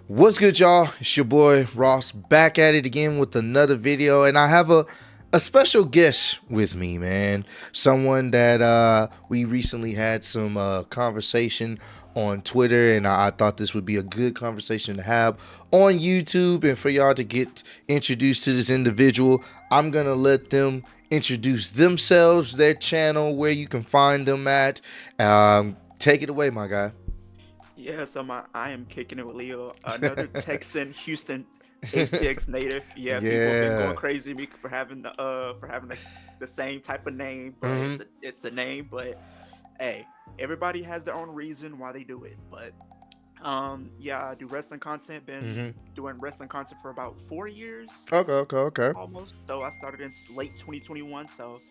What's good, y'all? It's your boy Ross back at it again with another video, and I have a special guest with me, man. Someone that we recently had some conversation on Twitter, and I thought this would be a good conversation to have on YouTube, and for y'all to get introduced to this individual. I'm gonna let them introduce themselves, their channel, where you can find them at. Take it away, my guy. Yeah, I am kicking it with Leo, another Texan, Houston, HTX native. Yeah, people have been going Yeah. crazy at me for having the same type of name, but hmm it's a name. But hey, everybody has their own reason why they do it. But yeah, I do wrestling content. Been hmm doing wrestling content for about 4 years Okay, okay, okay. almost. So I started in late 2021. So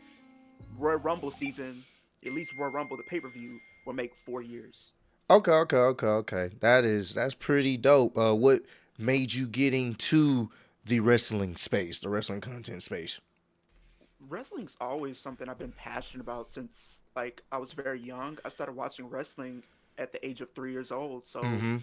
Royal Rumble season, at least Royal Rumble the pay per view will make 4 years. Okay, okay, okay, okay. That's pretty dope. What made you get into the wrestling space, the wrestling content space? Wrestling's always something I've been passionate about since like I was very young. I started watching wrestling at the age of 3 years old. So Mm-hmm.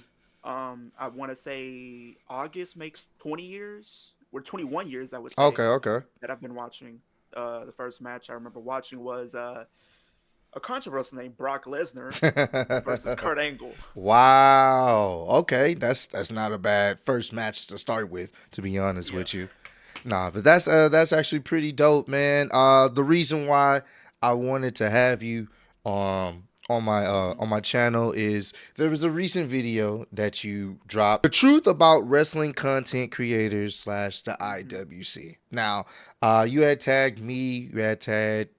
I want to say August makes 20 years or 21 years, I would Okay, say, okay. that I've been watching. The first match I remember watching was a controversial named Brock Lesnar versus Kurt Angle. Wow. Okay, that's not a bad first match to start with, to be honest Yeah. with you. Nah, but that's actually pretty dope, man. The reason why I wanted to have you on my channel is there was a recent video that you dropped. The truth about wrestling content creators slash the Hmm. IWC. Now, you had tagged me, you had tagged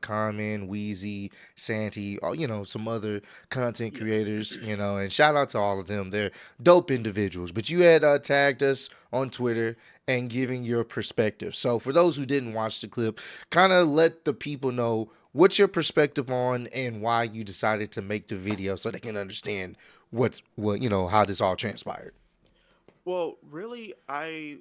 Carmen, Wheezy, Santi, some other content Yeah. creators, and shout out to all of them. They're dope individuals. But you had tagged us on Twitter and giving your perspective. So for those who didn't watch the clip, kind of let the people know what's your perspective on and why you decided to make the video so they can understand how this all transpired. Well, really, I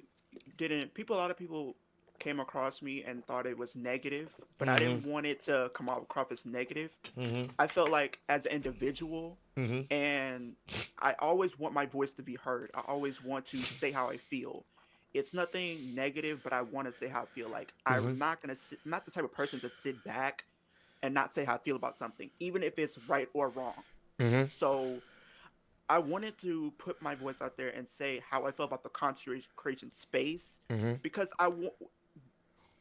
didn't. A lot of people came across me and thought it was negative, but I Mm-hmm. didn't want it to come out across as negative. Mm-hmm. I felt like as an individual, Mm-hmm. and I always want my voice to be heard. I always want to say how I feel. It's nothing negative, but I want to say how I feel. Like Mm-hmm. I'm not the type of person to sit back and not say how I feel about something, even if it's right or wrong. Mm-hmm. So I wanted to put my voice out there and say how I feel about the content creation space Mm-hmm. because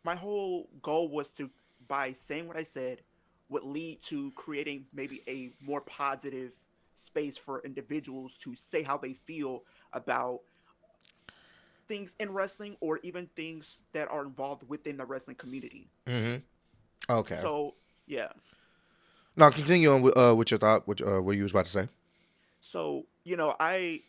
my whole goal was to, by saying what I said, would lead to creating maybe a more positive space for individuals to say how they feel about things in wrestling or even things that are involved within the wrestling community. Mm-hmm. Okay. So yeah. Now continue on with your thought, what you was about to say. So, I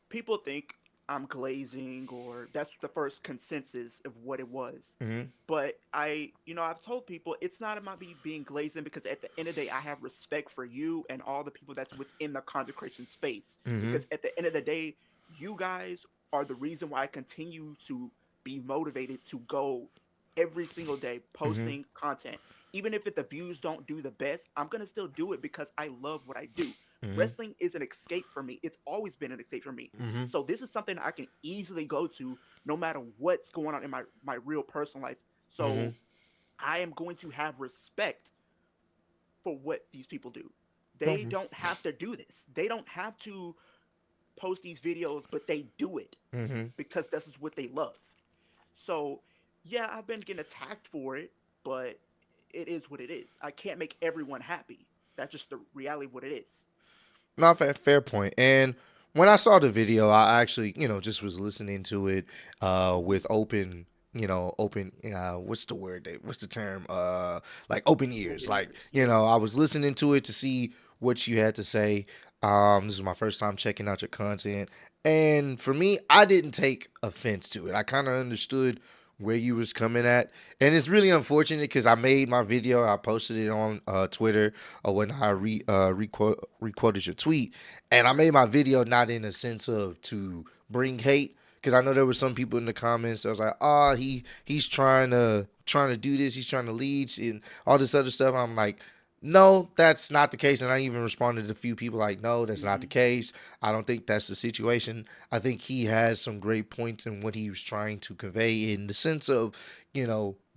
people think I'm glazing or that's the first consensus of what it was. Mm-hmm. But I've told people it's not about me being glazing because at the end of the day, I have respect for you and all the people that's within the content creation space. Mm-hmm. Because at the end of the day, you guys are the reason why I continue to be motivated to go every single day Mm-hmm. posting content. Even if the views don't do the best, I'm gonna still do it because I love what I do. Mm-hmm. Wrestling is an escape for me. It's always been an escape for me. Mm-hmm. So this is something I can easily go to no matter what's going on in my real personal life. Mm-hmm. So I am going to have respect for what these people do. They Okay. don't have to do this. They don't have to post these videos, but they do it Mm-hmm. because this is what they love. So yeah, I've been getting attacked for it, but it is what it is. I can't make everyone happy. That's just the reality of what it is. Not fair point. And when I saw the video, I actually, just was listening to it with open, what's the word? What's the term? Like open ears. Open Like, ears. Yeah. I was listening to it to see what you had to say. This is my first time checking out your content. And for me, I didn't take offense to it. I kind of understood where you was coming at, and it's really unfortunate because I made my video, I posted it on Twitter, or when I requoted your tweet, and I made my video not in a sense of to bring hate, because I know there were some people in the comments that was like, he's trying to do this, he's trying to lead and all this other stuff. I'm like, no, that's not the case. And I even responded to a few people like, no, that's not the Hmm. case. I don't think that's the situation. I think he has some great points in what he was trying to convey in the sense of,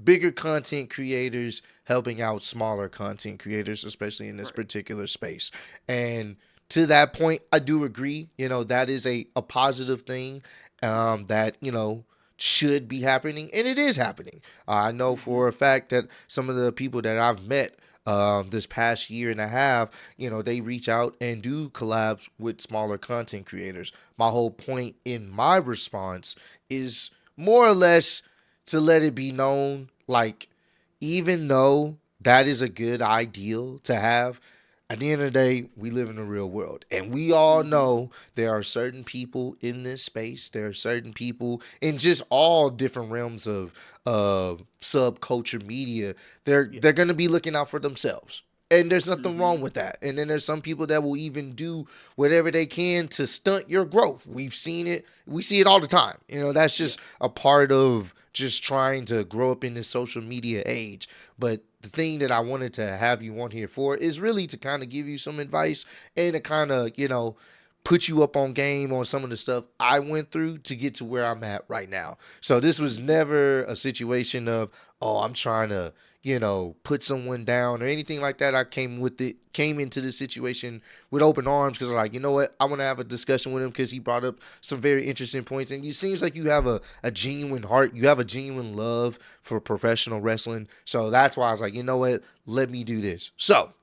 bigger content creators helping out smaller content creators, especially in this Right. particular space. And to that point, I do agree. That is a positive thing that, should be happening. And it is happening. I know Hmm. for a fact that some of the people that I've met this past year and a half, they reach out and do collabs with smaller content creators. My whole point in my response is more or less to let it be known, like, even though that is a good ideal to have, at the end of the day, we live in the real world. And we all Hmm. know there are certain people in this space. There are certain people in just all different realms of subculture media. Yeah. They're gonna be looking out for themselves. And there's nothing Hmm. wrong with that. And then there's some people that will even do whatever they can to stunt your growth. We've seen it. We see it all the time. That's Yeah. just a part of just trying to grow up in this social media age. But the thing that I wanted to have you on here for is really to kind of give you some advice and to kind of, put you up on game on some of the stuff I went through to get to where I'm at right now. So this was Hmm. never a situation of, oh, I'm trying to, put someone down or anything like that. I came into this situation with open arms because I'm like, you know what? I want to have a discussion with him because he brought up some very interesting points. And it seems like you have a genuine heart. You have a genuine love for professional wrestling. So that's why I was like, you know what? Let me do this. So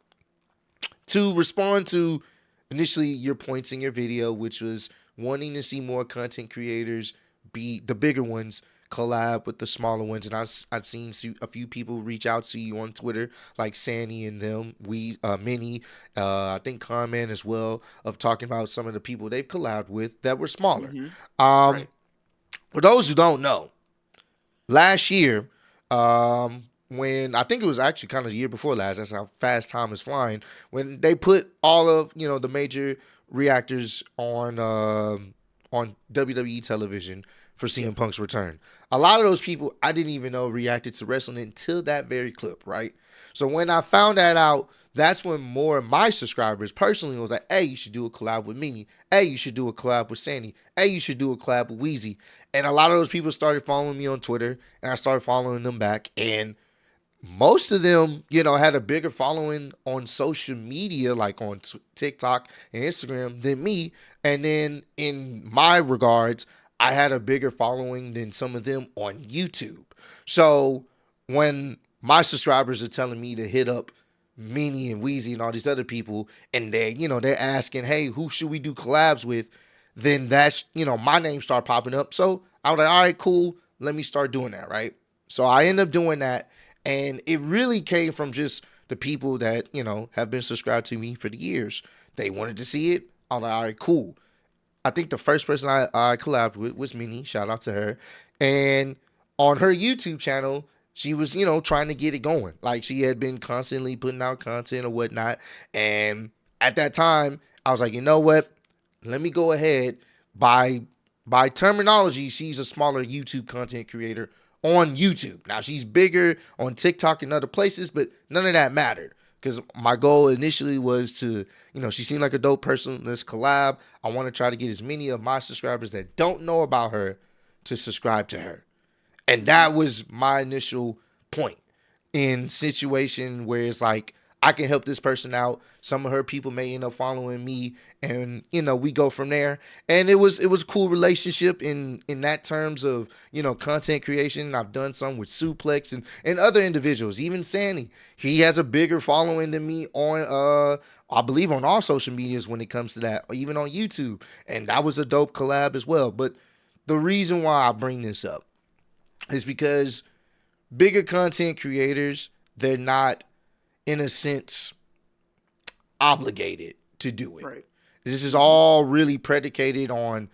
to respond to initially your points in your video, which was wanting to see more content creators be the bigger ones collab with the smaller ones, and I've seen a few people reach out to you on Twitter, like Sandy and them, Minnie, I think Carman as well, of talking about some of the people they've collabed with that were smaller. Hmm. Um, Right. for those who don't know, last year, when I think it was actually kind of the year before last, that's how fast time is flying. When they put all of the major reactors on WWE television for Yeah. CM Punk's return, a lot of those people I didn't even know reacted to wrestling until that very clip, right? So when I found that out, that's when more of my subscribers personally was like, "Hey, you should do a collab with Mimi. Hey, you should do a collab with Sandy. Hey, you should do a collab with Wheezy." And a lot of those people started following me on Twitter, and I started following them back. And most of them, had a bigger following on social media, like on TikTok and Instagram, than me. And then in my regards, I had a bigger following than some of them on YouTube. So when my subscribers are telling me to hit up Meanie and Wheezy and all these other people, and they're asking, hey, who should we do collabs with? Then that's, my name start popping up. So I was like, all right, cool. Let me start doing that, right? So I Right. ended up doing that. And it really came from just the people that, have been subscribed to me for the years. They wanted to see it. I was like, all right, cool. I think the first person I collabed with was Minnie. Shout out to her. And on her YouTube channel, she was, trying to get it going. Like she had been constantly putting out content or whatnot. And at that time, I was like, you know what? Let me go ahead. By by terminology, she's a smaller YouTube content creator on YouTube. Now she's bigger on TikTok and other places, but none of that mattered because my goal initially was to, she seemed like a dope person. Let's collab. I want to try to get as many of my subscribers that don't know about her to subscribe to her. And Hmm. that was my initial point in situation where it's like I can help this person out. Some of her people may end up following me, and we go from there. And it was a cool relationship in that terms of content creation. I've done some with Suplex and other individuals, even Sandy. He has a bigger following than me on I believe on all social medias when it comes to that, or even on YouTube. And that was a dope collab as well. But the reason why I bring this up is because bigger content creators, they're not in a sense obligated to do it. Right. This is Hmm. all really predicated on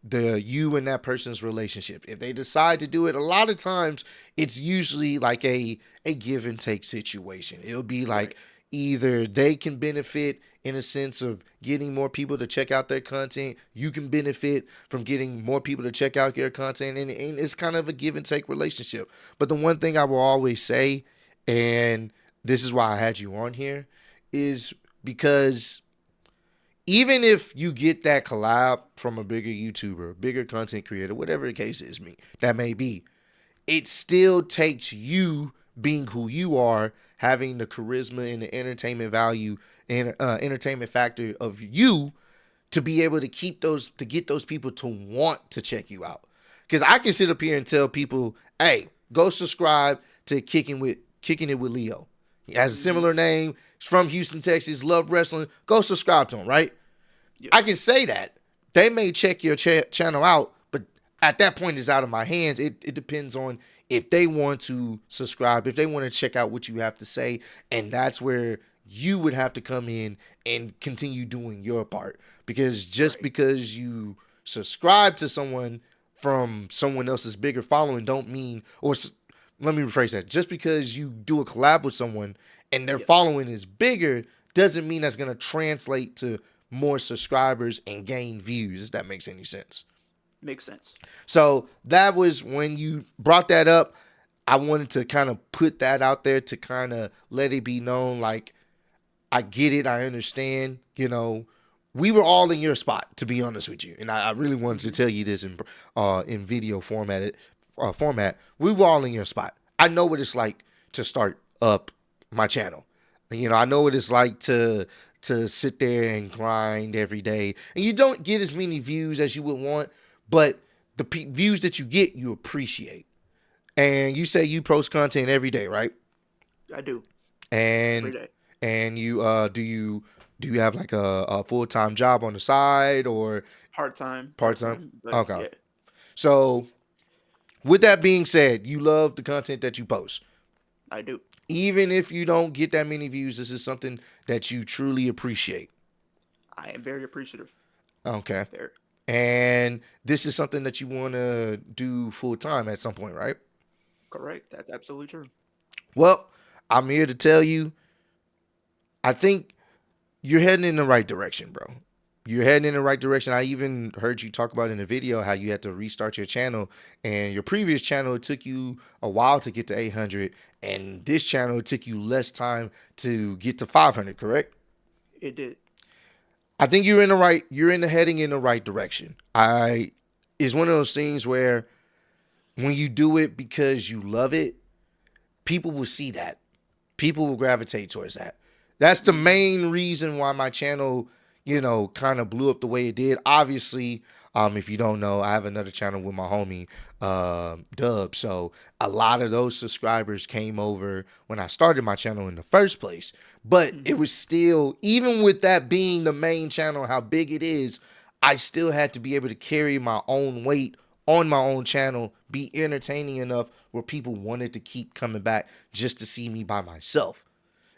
the you and that person's relationship. If they decide to do it, a lot of times it's usually like a give and take situation. It'll be Right. like either they can benefit in a sense of getting more people to check out their content, you can benefit from getting more people to check out your content, and it's kind of a give and take relationship. But the one thing I will always say, and this is why I had you on here, is because even if you get that collab from a bigger YouTuber, bigger content creator, whatever the case is, me that may be, it still takes you being who you are, having the charisma and the entertainment value and entertainment factor of you to be able to keep those, to get those people to want to check you out. Because I can sit up here and tell people, hey, go subscribe to Kicking It with Leo. He has a Mm-hmm. similar name. He's from Houston, Texas. Love wrestling. Go subscribe to him, right? Yeah. I can say that. They may check your channel out, but at that point, it's out of my hands. It depends on if they want to subscribe, if they want to check out what you have to say. And that's where you would have to come in and continue doing your part. Because just Right. because you subscribe to someone from someone else's bigger following don't mean, or let me rephrase that. Just because you do a collab with someone and their Yeah. following is bigger doesn't mean that's going to translate to more subscribers and gain views, if that makes any sense. Makes sense. So that was when you brought that up. I wanted to kind of put that out there to kind of let it be known, like, I get it, I understand. You know, we were all in your spot, to be honest with you, and I really wanted to Mm-hmm. tell you this in video format. We were all in your spot. I know what it's like to start up my channel. You know, I know what it's like to sit there and grind every day, and you don't get as many views as you would want, but the views that you get, you appreciate. And you say you post content every day, right? I do every And day. you do you have like a full-time job on the side or Part time, part part-time? time, but Okay. yeah, So with that being said, you love the content that you post. I do. Even if you don't get that many views, this is something that you truly appreciate. I am very appreciative. Okay. Very And this is something that you want to do full-time at some point, right? correct. That's absolutely true. Well, I'm here to tell you, I think you're heading in the right direction, bro. You're heading in the right direction. I even heard you talk about in the video how you had to restart your channel, and your previous channel, it took you a while to get to 800, and this channel, it took you less time to get to 500, correct? It did. I think you're in the heading in the right direction. It's one of those things where when you do it because you love it, people will see that. People will gravitate towards that. That's the Mm-hmm. main reason why my channel, kind of blew up the way it did. Obviously, if you don't know, I have another channel with my homie, Dub. So a lot of those subscribers came over when I started my channel in the first place. But it Mm-hmm. was still, even with that being the main channel, how big it is, I still had to be able to carry my own weight on my own channel, be entertaining enough where people wanted to keep coming back just to see me by myself.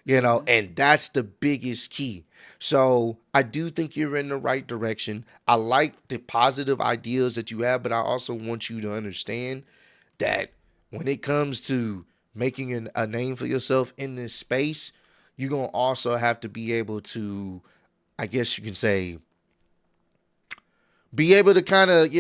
Mm-hmm. And that's the biggest key. So I do think you're in the right direction. I like the positive ideas that you have, but I also want you to understand that when it comes to making a name for yourself in this space, you're going to also have to be able to, I guess you can say, be able to kind of,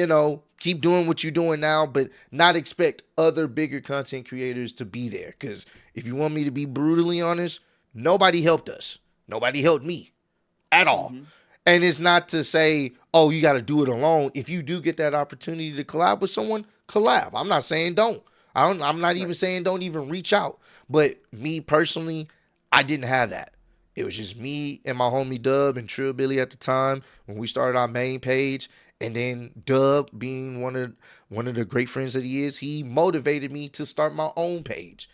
keep doing what you're doing now, but not expect other bigger content creators to be there. Because if you want me to be brutally honest, nobody helped us. Nobody helped me at all. Mm-hmm. And it's not to say, oh, you got to do it alone. If you do get that opportunity to collab with someone, collab. I'm not saying don't. I'm not even Right. saying don't even reach out. But me personally, I didn't have that. It was just me and my homie Dub and Trill Billy at the time when we started our main page. And then Dub, being one of the great friends that he is, he motivated me to start my own page.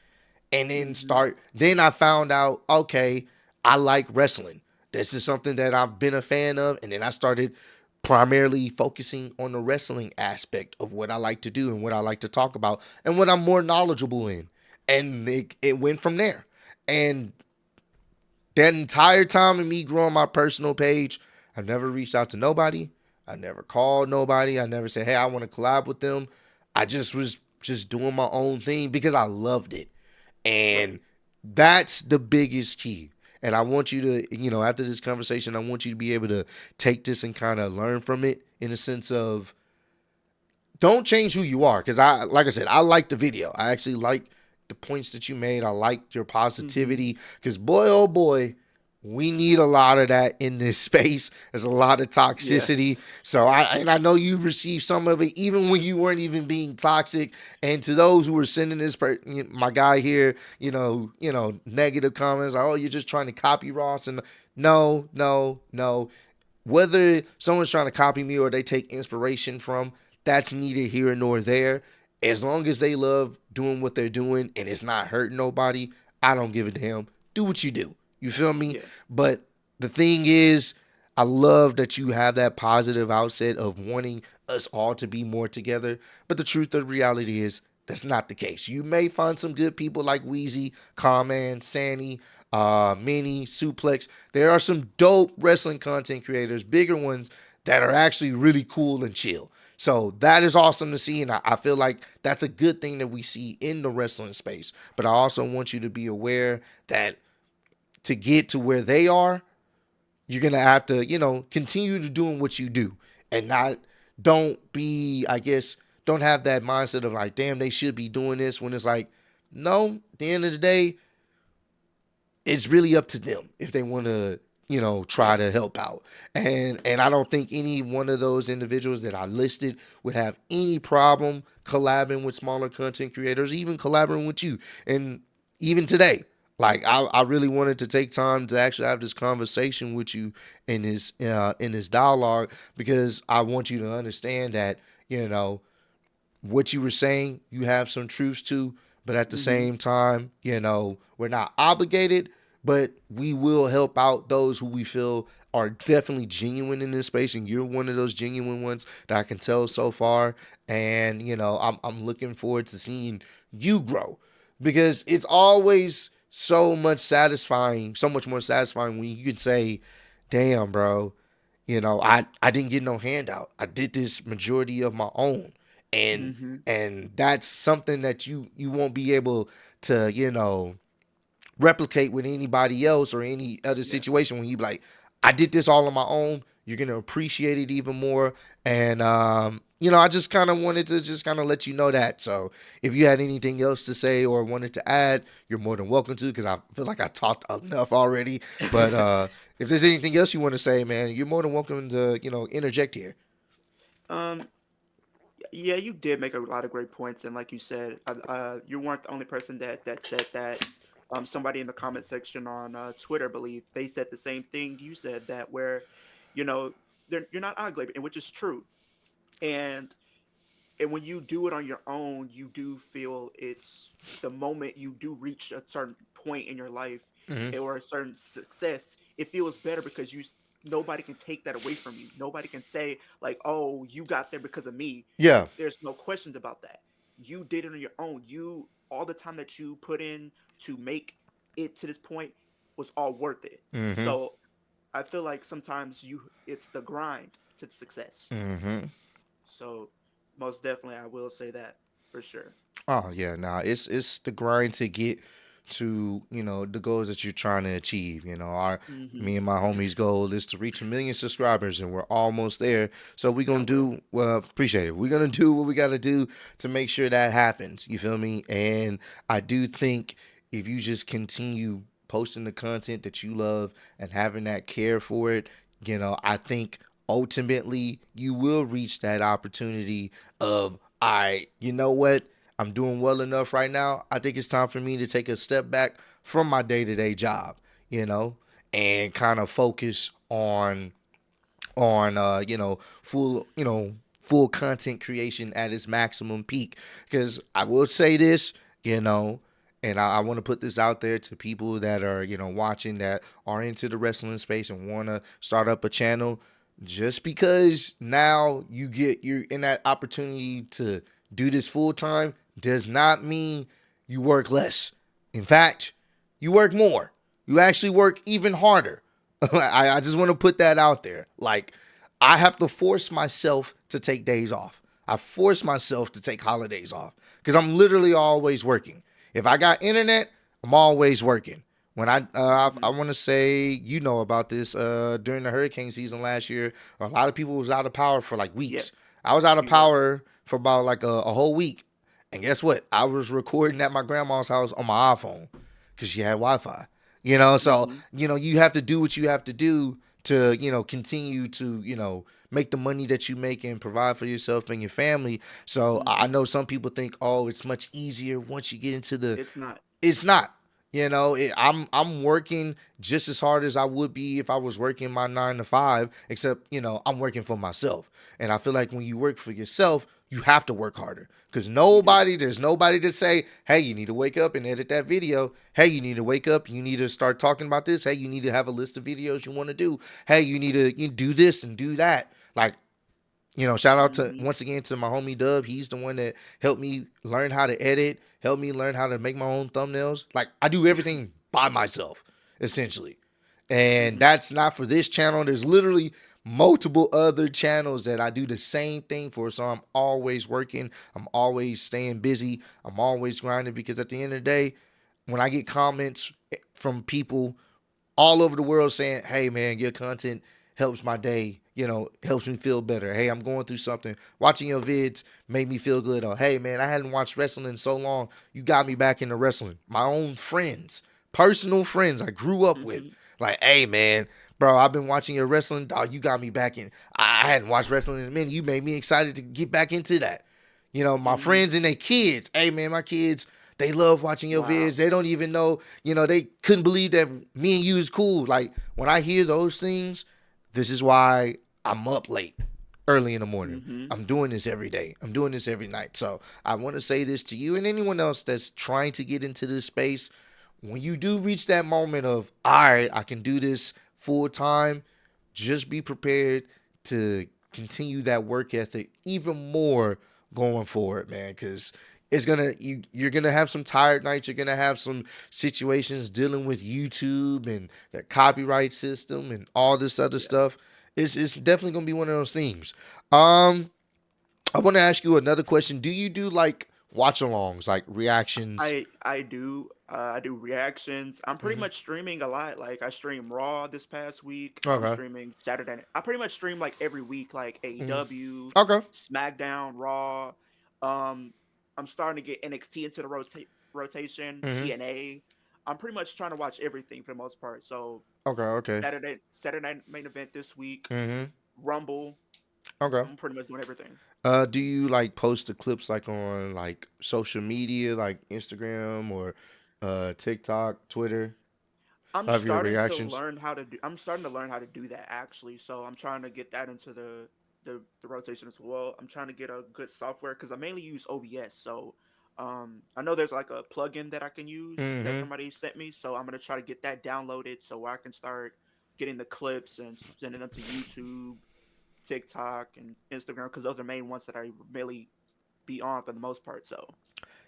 And Mm-hmm. then I found out, okay, I like wrestling. This is something that I've been a fan of. And then I started primarily focusing on the wrestling aspect of what I like to do and what I like to talk about and what I'm more knowledgeable in. And it went from there. And that entire time of me growing my personal page, I've never reached out to nobody. I never called nobody. I never said, hey, I want to collab with them. I just was just doing my own thing because I loved it. Right. And that's the biggest key. And I want you to, after this conversation, I want you to be able to take this and kind of learn from it in the sense of don't change who you are. Because like I said, I like the video. I actually like the points that you made. I liked your Mm-hmm. positivity because boy, oh boy, we need a lot of that in this space. There's a lot of Yeah. toxicity. So I know you received some of it even when you weren't even being toxic. And to those who were sending my guy here, negative comments, like, oh, you're just trying to copy Ross. And no, no, no. Whether someone's trying to copy me or they take inspiration from, that's neither here nor there. As long as they love doing what they're doing and it's not hurting nobody, I don't give a damn. Do what you do. You feel me? Yeah. But the thing is, I love that you have that positive outset of wanting us all to be more together. But the truth of the reality is, that's not the case. You may find some good people like Wheezy, Carman, Sandy, Mini, Suplex. There are some dope wrestling content creators, bigger ones, that are actually really cool and chill. So that is awesome to see, and I feel like that's a good thing that we see in the wrestling space. But I also want you to be aware that to get to where they are, you're gonna have to, continue to doing what you do and not don't be, I guess, don't have that mindset of like, damn, they should be doing this when it's like, no, at the end of the day, it's really up to them if they want to, try Yeah. to help out. And I don't think any one of those individuals that I listed would have any problem collabing with smaller content creators, even collaborating with you. And even today, like I really wanted to take time to actually have this conversation with you in this dialogue because I want you to understand that, you know, what you were saying, you have some truths to, but at the Mm-hmm. same time, we're not obligated, but we will help out those who we feel are definitely genuine in this space, and you're one of those genuine ones that I can tell so far. And I'm looking forward to seeing you grow because it's always so much more satisfying when you can say, "Damn, bro, I didn't get no handout. I did this majority of my own." And Mm-hmm. and that's something that you won't be able to, replicate with anybody else or any other Yeah. situation when you be like, I did this all on my own. You're gonna appreciate it even more. And I just kind of wanted to just kind of let you know that. So if you had anything else to say or wanted to add, you're more than welcome to because I feel like I talked enough already. But if there's anything else you want to say, man, you're more than welcome to, interject here. um. Yeah, you did make a lot of great points, and like you said, you weren't the only person that said that. Somebody in the comment section on Twitter, I believe, they said the same thing you said, that where, you know, you're not obligated, and which is true. And when you do it on your own, you do feel it's the moment you do reach a certain point in your life, Hmm. or a certain success, it feels better because nobody can take that away from you. Nobody can say like, "Oh, you got there because of me." Yeah. There's no questions about that. You did it on your own. You All the time that you put in to make it to this point was all worth it. Hmm. So I feel like sometimes it's the grind to success. Hmm. So most definitely, I will say that for sure. Oh yeah, nah, it's the grind to get to the goals that you're trying to achieve. Our Hmm. me and my homies' goal is to reach 1 million subscribers, and we're almost there. So we're I gonna will. do well. Appreciate it. We're gonna do what we got to do to make sure that happens. You feel me? And I do think if you just continue posting the content that you love and having that care for it, I think ultimately you will reach that opportunity of, all right, you know what? I'm doing well enough right now. I think it's time for me to take a step back from my day to day job, you know, and kind of focus on full content creation at its maximum peak. Because I will say this, you know, and I want to put this out there to people that are watching that are into the wrestling space and want to start up a channel. Just because now you're in that opportunity to do this full time does not mean you work less. In fact, you work more. You actually work even harder. I just want to put that out there. Like, I have to force myself to take days off. I force myself to take holidays off because I'm literally always working. If I got internet, I'm always working. When I Hmm. want to say about this during the hurricane season last year, a lot of people was out of power for like Yep. weeks. I was out of You were. power for about like a whole week, And guess what? I was recording at my grandma's house on my iPhone because she had Wi-Fi. You know, so Mm-hmm. you have to do what you have to do to continue to make the money that you make and provide for yourself and your family. So I Mm-hmm. know some people think, oh, it's much easier once you get into the. It's not. It's not. I'm working just as hard as I would be if I was working my 9 to 5, except I'm working for myself, and I feel like when you work for yourself, you have to work harder because You do. there's nobody to say, hey, you need to wake up and edit that video. Hey, you need to wake up. You need to start talking about this. Hey, you need to have a list of videos you want to do. Hey, you need to do this and do that. Like, shout out to Mm-hmm. once again to my homie Dub. He's the one that helped me learn how to edit, helped me learn how to make my own thumbnails. Like I do everything by myself, essentially. And Mm-hmm. that's not for this channel. There's literally multiple other channels that I do the same thing for. So I'm always working. I'm always staying busy. I'm always grinding because at the end of the day, when I get comments from people all over the world saying, hey man, your content helps my day, helps me feel better. Hey, I'm going through something. Watching your vids made me feel good. Or hey man, I hadn't watched wrestling in so long. You got me back into wrestling. My own friends, personal friends I grew up with. Mm-hmm. Like, hey man, bro, I've been watching your wrestling. Dog, you got me back in. I hadn't watched wrestling in a minute. You made me excited to get back into that. My Mm-hmm. friends and their kids. Hey man, my kids, they love watching your Wow. vids. They don't even know, they couldn't believe that me and you is cool. Like when I hear those things, this is why I'm up late, early in the morning. Mm-hmm. I'm doing this every day. I'm doing this every night. So I want to say this to you and anyone else that's trying to get into this space. When you do reach that moment of, all right, I can do this full time, just be prepared to continue that work ethic even more going forward, man. Because you're gonna have some tired nights. You're gonna have some situations dealing with YouTube and the copyright system and all this other Yeah. stuff. It's definitely gonna be one of those things. Um, I want to ask you another question. Do you do like watch-alongs, like reactions? I do. I do reactions. I'm pretty Hmm. much streaming a lot. Like I stream Raw this past week. I'm Okay. streaming Saturday. I pretty much stream like every week, like Hmm. AEW, Okay. SmackDown, Raw. Um, I'm starting to get NXT into the rotation. Hmm. TNA. I'm pretty much trying to watch everything for the most part. So Okay. Okay. Saturday night main event this week. Hmm. Rumble. Okay. I'm pretty much doing everything. Do you like post the clips like on like social media, like Instagram or TikTok, Twitter of your reactions? I'm starting to learn how to do that actually. So I'm trying to get that into the rotation as well. I'm trying to get a good software because I mainly use OBS. So I know there's like a plugin that I can use that Mm-hmm. somebody sent me. So I'm gonna try to get that downloaded so I can start getting the clips and sending them to YouTube, TikTok, and Instagram because those are the main ones that I really be on for the most part. So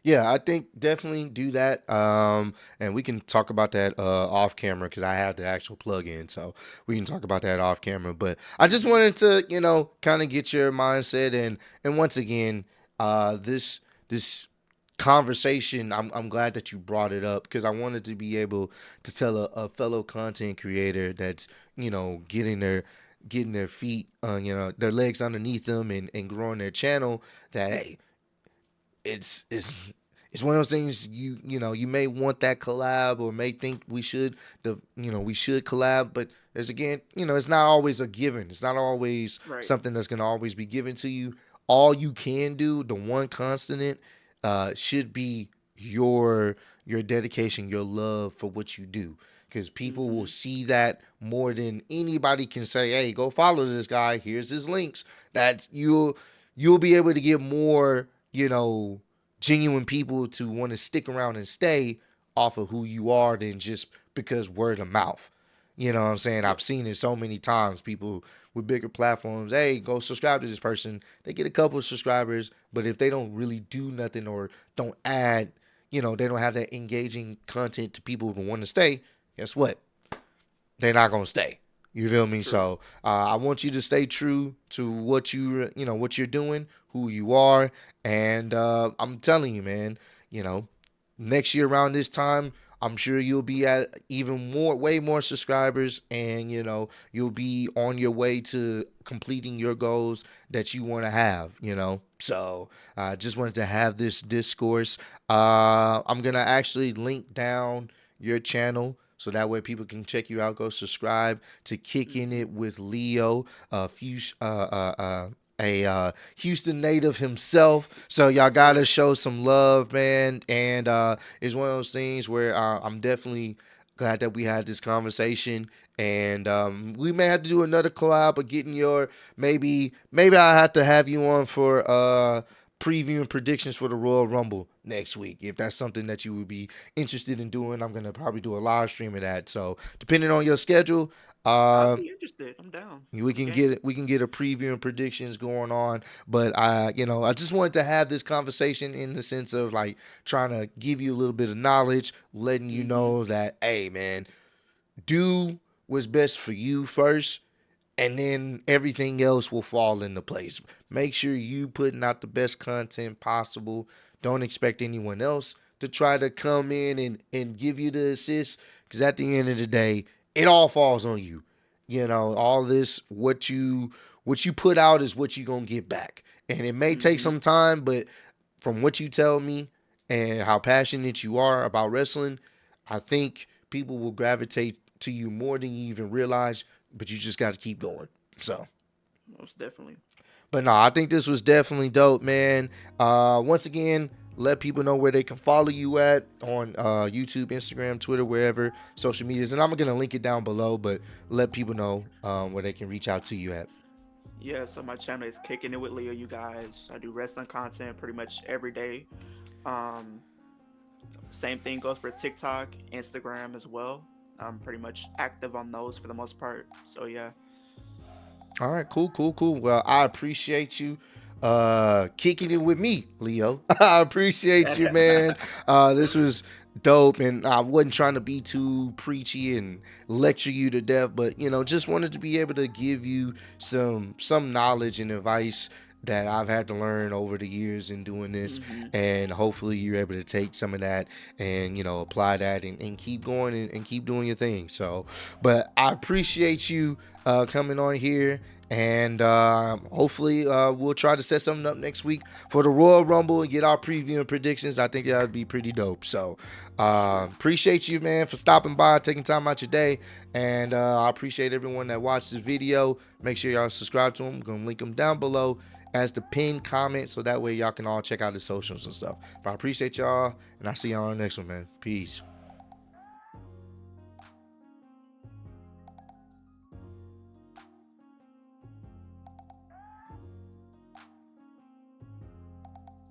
Yeah, I think definitely do that. And we can talk about that off camera because I have the actual plug-in, so we can talk about that off camera. But I just hmm wanted to, kind of get your mindset and once again, this conversation, I'm glad that you brought it up because I wanted to be able to tell a fellow content creator that's, getting their feet their legs underneath them and growing their channel that hey, it's it's it's one of those things you may want that collab or may think we should collab, but there's again, it's not always a given. It's not always right. something that's gonna always be given to you. All you can do, the one constant, should be your dedication, your love for what you do. Because people will hmm see that more than anybody can say, hey, go follow this guy. Here's his links. That you'll be able to get more, genuine people to want to stick around and stay off of who you are than just because word of mouth. You know what I'm saying? Yeah. I've seen it so many times. People with bigger platforms, hey, go subscribe to this person. They get a couple of subscribers, but if they don't really do nothing or don't add, they don't have that engaging content to people who want to stay, guess what? They're not gonna stay. You feel me? True. So I want you to stay true to what you're doing, who you are, and I'm telling you, man. You know, next year around this time, I'm sure you'll be at even more, way more subscribers, and you'll be on your way to completing your goals that you want to have. So I just wanted to have this discourse. I'm gonna actually link down your channel so that way people can check you out. Go subscribe to Kicking Mm-hmm. It with Leo, a Houston native himself. So y'all Yes, gotta sir. show some love, man. And it's one of those things where I'm definitely glad that we had this conversation. And we may have to do another collab, but getting your maybe I have to have you on for previewing predictions for the Royal Rumble next week. If that's something that you would be interested in doing, I'm gonna probably do a live stream of that. So depending on your schedule, I'd uh, be interested. I'm down. we I'm can game. get a preview and predictions going on. But I just wanted to have this conversation in the sense of like trying to give you a little bit of knowledge, letting you Mm-hmm. know that hey man, do what's best for you first, and then everything else will fall into place. Make sure you putting out the best content possible. Don't expect anyone else to try to come in and give you the assist, because at the end of the day, it all falls on you. All this what you put out is what you gonna get back, and it may take Mm-hmm. some time, but from what you tell me and how passionate you are about wrestling, I think people will gravitate to you more than you even realize, but you just got to keep going. So, Most definitely. but no, I think this was definitely dope, man. Once again, let people know where they can follow you at on YouTube, Instagram, Twitter, wherever social medias. And I'm going to link it down below, but let people know where they can reach out to you at. Yeah, so my channel is Kicking It with Leo, you guys. I do wrestling content pretty much every day. Um, Same thing goes for TikTok, Instagram as well. I'm pretty much active on those for the most part. So yeah. All right, cool, cool, cool. Well, I appreciate you kicking it with me, Leo. I appreciate you, man. This was dope, and I wasn't trying to be too preachy and lecture you to death, but just wanted to be able to give you some knowledge and advice that I've had to learn over the years in doing this, Mm-hmm. and hopefully you're able to take some of that and apply that and keep going and keep doing your thing. So, but I appreciate you coming on here, and hopefully we'll try to set something up next week for the Royal Rumble and get our preview and predictions. I think that would be pretty dope. So For sure. appreciate you, man, for stopping by, taking time out your day, and I appreciate everyone that watched this video. Make sure y'all subscribe to them. I'm gonna link them down below as the pinned comment, so that way y'all can all check out the socials and stuff. But I appreciate y'all, and I'll see y'all on the next one, man. Peace.